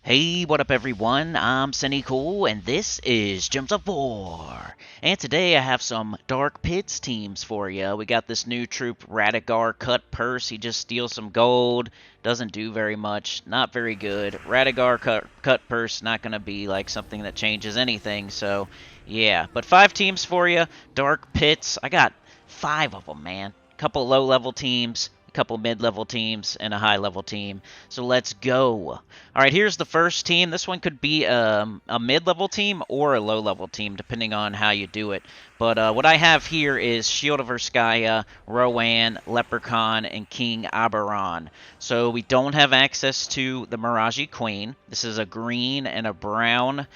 Hey, what up everyone? I'm Sinnycool, and this is Gems of War. And today I have some Dark Pits teams for you. We got this new troop, Radagar Cut Purse. He just steals some gold, doesn't do very much, not very good. Radagar Cut Purse, not going to be like something that changes anything, so yeah. But 5 teams for you, Dark Pits. I got 5 of them, man. Couple low-level teams, a couple mid-level teams, and a high-level team. So let's go. All right, here's the first team. This one could be a mid-level team or a low-level team, depending on how you do it. But what I have here is Shield of Urskaya, Rowanne, Leprechaun, and King Oberon. So we don't have access to the Mirage Queen. This is a green and a brown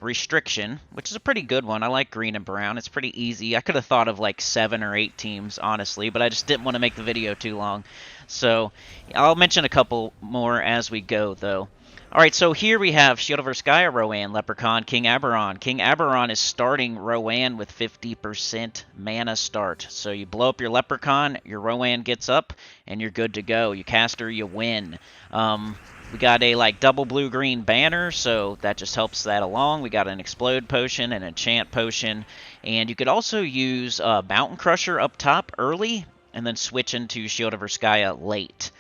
restriction, which is a pretty good one. I like green and brown. It's pretty easy. I could have thought of like 7 or 8 teams, honestly, but I just didn't want to make the video too long. So I'll mention a couple more as we go, though. Alright, so here we have Shield of Urskaya, Rowanne, Leprechaun, King Oberon. King Oberon is starting Rowanne with 50% mana start. So you blow up your Leprechaun, your Rowanne gets up, and you're good to go. You cast her, you win. We got a like double blue-green banner, so that just helps that along. We got an explode potion, an enchant potion, and you could also use Mountain Crusher up top early, and then switch into Shield of Urskaya late.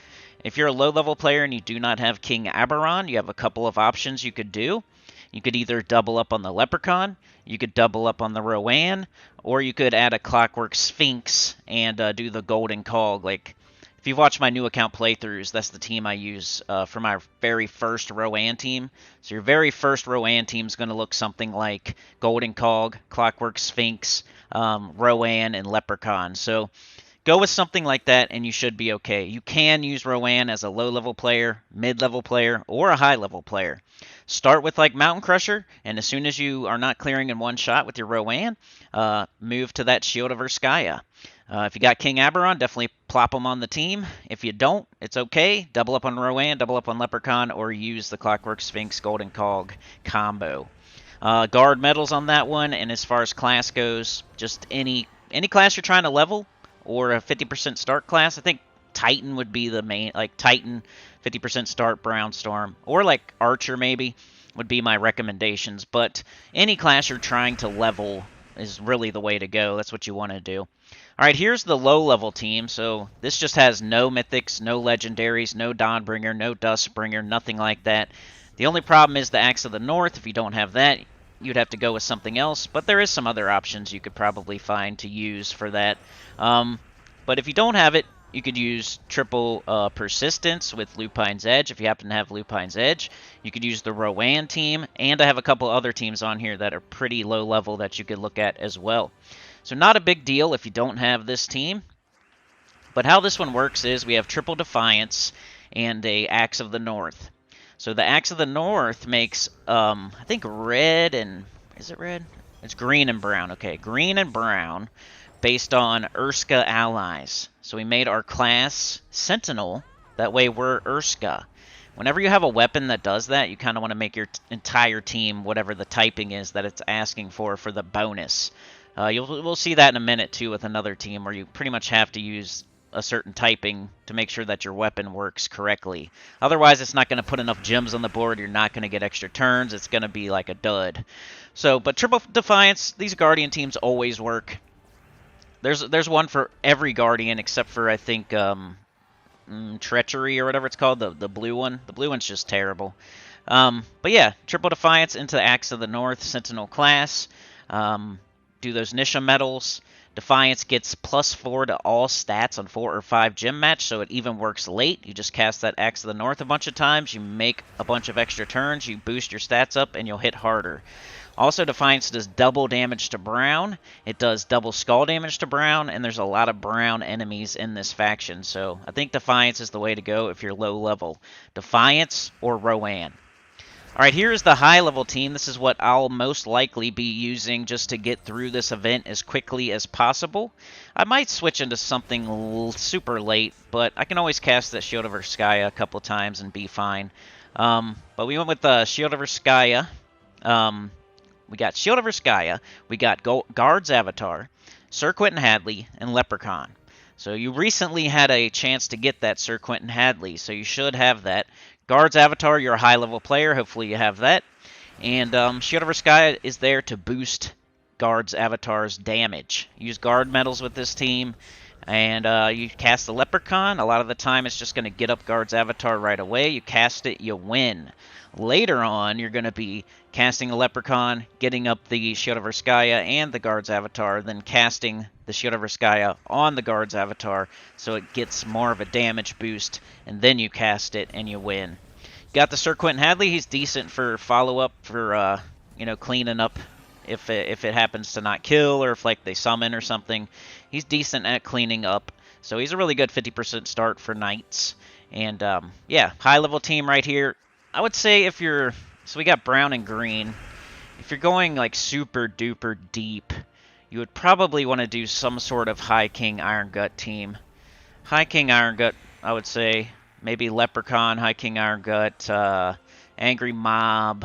If you're a low-level player and you do not have King Oberon, you have a couple of options you could do. You could either double up on the Leprechaun, you could double up on the Rowanne, or you could add a Clockwork Sphinx and do the Golden Cog. Like, if you've watched my new account playthroughs, that's the team I use for my very first Rowanne team. So your very first Rowanne team is going to look something like Golden Cog, Clockwork Sphinx, Rowanne, and Leprechaun. So go with something like that and you should be okay. You can use Rowanne as a low-level player, mid-level player, or a high-level player. Start with like Mountain Crusher, and as soon as you are not clearing in one shot with your Rowanne, move to that Shield of Urskaya. If you got King Oberon, definitely plop him on the team. If you don't, it's okay. Double up on Rowanne, double up on Leprechaun, or use the Clockwork Sphinx Golden Cog combo. Guard medals on that one, and as far as class goes, just any class you're trying to level, or a 50% start class. I think Titan would be the main, like Titan, 50% start, Brown Storm, or like Archer maybe would be my recommendations. But any class you're trying to level is really the way to go. That's what you want to do. Alright, here's the low-level team. So this just has no mythics, no legendaries, no Dawnbringer, no Dustbringer, nothing like that. The only problem is the Axe of the North. If you don't have that, you'd have to go with something else. But there is some other options you could probably find to use for that. But if you don't have it, you could use triple persistence with Lupine's Edge. If you happen to have Lupine's Edge, you could use the Rowanne team. And I have a couple other teams on here that are pretty low level that you could look at as well. So not a big deal if you don't have this team. But how this one works is we have triple Defiance and a Axe of the North. So the Axe of the North makes, I think red and, is it red? It's green and brown. Okay, green and brown based on Urska allies. So we made our class Sentinel. That way we're Urska. Whenever you have a weapon that does that, you kind of want to make your entire team whatever the typing is that it's asking for the bonus. We'll see that in a minute, too, with another team where you pretty much have to use a certain typing to make sure that your weapon works correctly. Otherwise, it's not going to put enough gems on the board. You're not going to get extra turns. It's going to be like a dud. So, but Triple Defiance, these Guardian teams always work. There's one for every Guardian except for, I think, Treachery or whatever it's called, the blue one. The blue one's just terrible. But yeah, Triple Defiance into the Axe of the North, Sentinel class. Do those Nisha medals. Defiance gets +4 to all stats on 4 or 5 gem match, so it even works late. You just cast that Axe of the North a bunch of times, you make a bunch of extra turns, you boost your stats up, and you'll hit harder. Also, Defiance does double damage to Brown. It does double skull damage to Brown, and there's a lot of Brown enemies in this faction, so I think Defiance is the way to go if you're low level. Defiance or Rowanne. Alright, here's the high-level team. This is what I'll most likely be using just to get through this event as quickly as possible. I might switch into something super late, but I can always cast that Shield of Urskaya a couple times and be fine. But we went with the Shield of Urskaya. We got Shield of Urskaya, we got Guard's Avatar, Sir Quentin Hadley, and Leprechaun. So you recently had a chance to get that Sir Quentin Hadley, so you should have that. Guard's Avatar, you're a high-level player. Hopefully you have that. And Shield of Urskaya is there to boost Guard's Avatar's damage. Use Guard medals with this team. And you cast the Leprechaun. A lot of the time it's just going to get up Guard's Avatar right away. You cast it, you win. Later on, you're going to be casting the Leprechaun, getting up the Shield of Urskaya and the Guard's Avatar, then casting the Shield of Urskaya on the Guard's Avatar so it gets more of a damage boost, and then you cast it and you win. Got the Sir Quentin Hadley. He's decent for follow-up, for cleaning up if it happens to not kill, or if like they summon or something. He's decent at cleaning up, so he's a really good 50% start for knights. And yeah, high-level team right here. I would say if you're, so we got brown and green. If you're going like super duper deep, you would probably want to do some sort of High King Iron Gut team. High King Iron Gut, I would say. Maybe Leprechaun, High King Iron Gut, Angry Mob,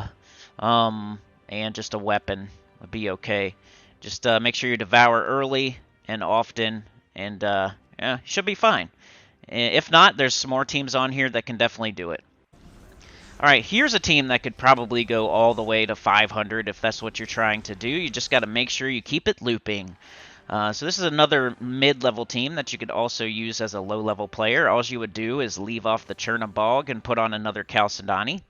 and just a weapon would be okay. Just make sure you devour early and often, and yeah, should be fine. If not, there's some more teams on here that can definitely do it. Alright, here's a team that could probably go all the way to 500 if that's what you're trying to do. You just got to make sure you keep it looping. So this is another mid-level team that you could also use as a low-level player. All you would do is leave off the Chernabog and put on another Chalcedony.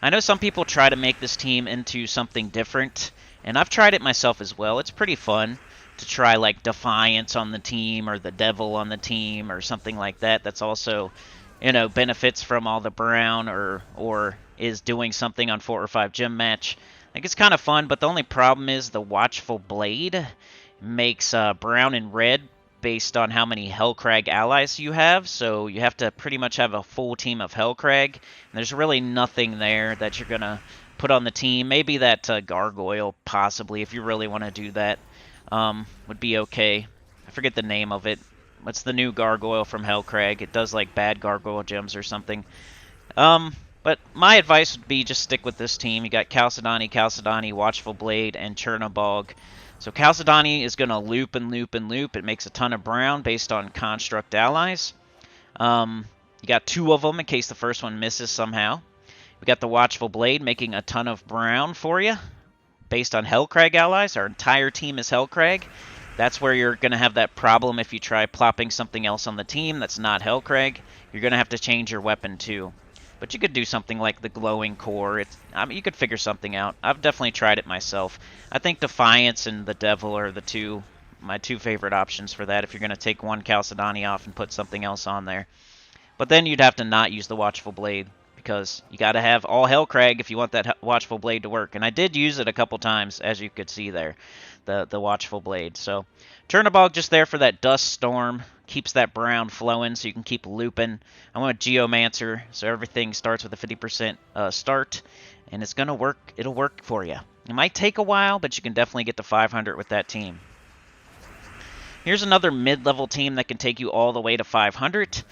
I know some people try to make this team into something different, and I've tried it myself as well. It's pretty fun to try like Defiance on the team or the Devil on the team or something like that. That's also, benefits from all the brown or is doing something on 4 or 5 gym match. Like, it's kind of fun, but the only problem is the Watchful Blade makes brown and red based on how many Hellcrag allies you have, so you have to pretty much have a full team of Hellcrag, and there's really nothing there that you're going to put on the team. Maybe that Gargoyle, possibly, if you really want to do that, would be okay. I forget the name of it. What's the new Gargoyle from Hellcrag? It does, like, bad Gargoyle gems or something. But my advice would be just stick with this team. You got Chalcedony, Watchful Blade, and Chernabog. So Chalcedony is going to loop and loop and loop. It makes a ton of brown based on construct allies. You got 2 of them in case the first one misses somehow. We got the Watchful Blade making a ton of brown for you based on Hellcrag allies. Our entire team is Hellcrag. That's where you're going to have that problem if you try plopping something else on the team that's not Hellcrag. You're going to have to change your weapon too. But you could do something like the glowing core. You could figure something out. I've definitely tried it myself. I think Defiance and the Devil are my two favorite options for that if you're going to take one Chalcedony off and put something else on there. But then you'd have to not use the Watchful Blade because you got to have all Hellcrag if you want that Watchful Blade to work. And I did use it a couple times, as you could see there, the Watchful Blade. So Chernabog just there for that Dust Storm. Keeps that brown flowing so you can keep looping. I want Geomancer, so everything starts with a 50% start, and it's going to work. It'll work for you. It might take a while, but you can definitely get to 500 with that team. Here's another mid-level team that can take you all the way to 500.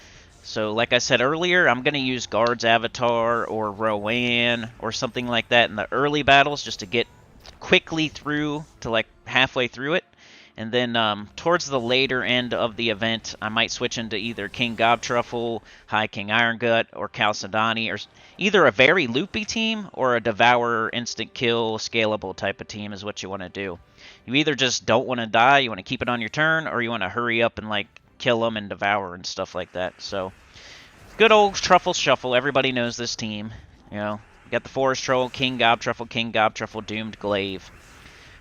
So like I said earlier, I'm going to use Guard's Avatar or Rowanne or something like that in the early battles just to get quickly through to like halfway through it. And then towards the later end of the event, I might switch into either King Gob-truffle, High King Iron Gut, or Chalcedony, or either a very loopy team or a Devourer, instant kill, scalable type of team is what you want to do. You either just don't want to die, you want to keep it on your turn, or you want to hurry up and like kill them and devour and stuff like that. So, good old Truffle Shuffle. Everybody knows this team. You got the Forest Troll, King Gob-truffle, Doomed Glaive.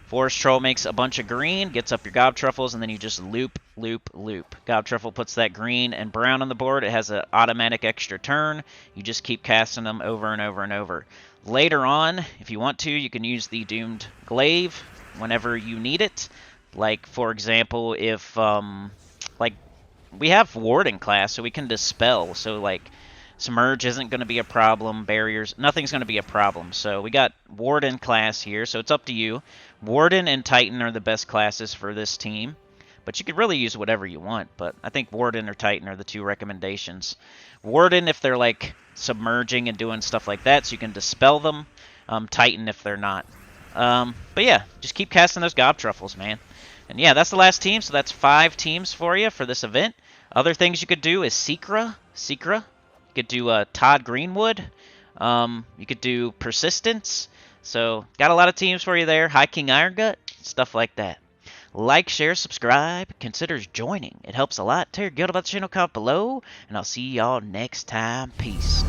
Forest Troll makes a bunch of green, gets up your Gob-truffles, and then you just loop, loop, loop. Gob-truffle puts that green and brown on the board. It has an automatic extra turn. You just keep casting them over and over and over. Later on, if you want to, you can use the Doomed Glaive whenever you need it. Like, for example, if, like, we have Warden class, so we can Dispel. So, like, Submerge isn't going to be a problem. Barriers, nothing's going to be a problem. So we got Warden class here, so it's up to you. Warden and Titan are the best classes for this team. But you could really use whatever you want. But I think Warden or Titan are the 2 recommendations. Warden if they're like submerging and doing stuff like that, so you can Dispel them. Titan if they're not. But yeah, just keep casting those Gob-truffles, man. And yeah, that's the last team, so that's 5 teams for you for this event. Other things you could do is Secra. You could do Todd Greenwood. You could do Persistence. So, got a lot of teams for you there. High King Iron Gut, stuff like that. Like, share, subscribe, consider joining. It helps a lot. Tell your guild about the channel, comment below, and I'll see y'all next time. Peace.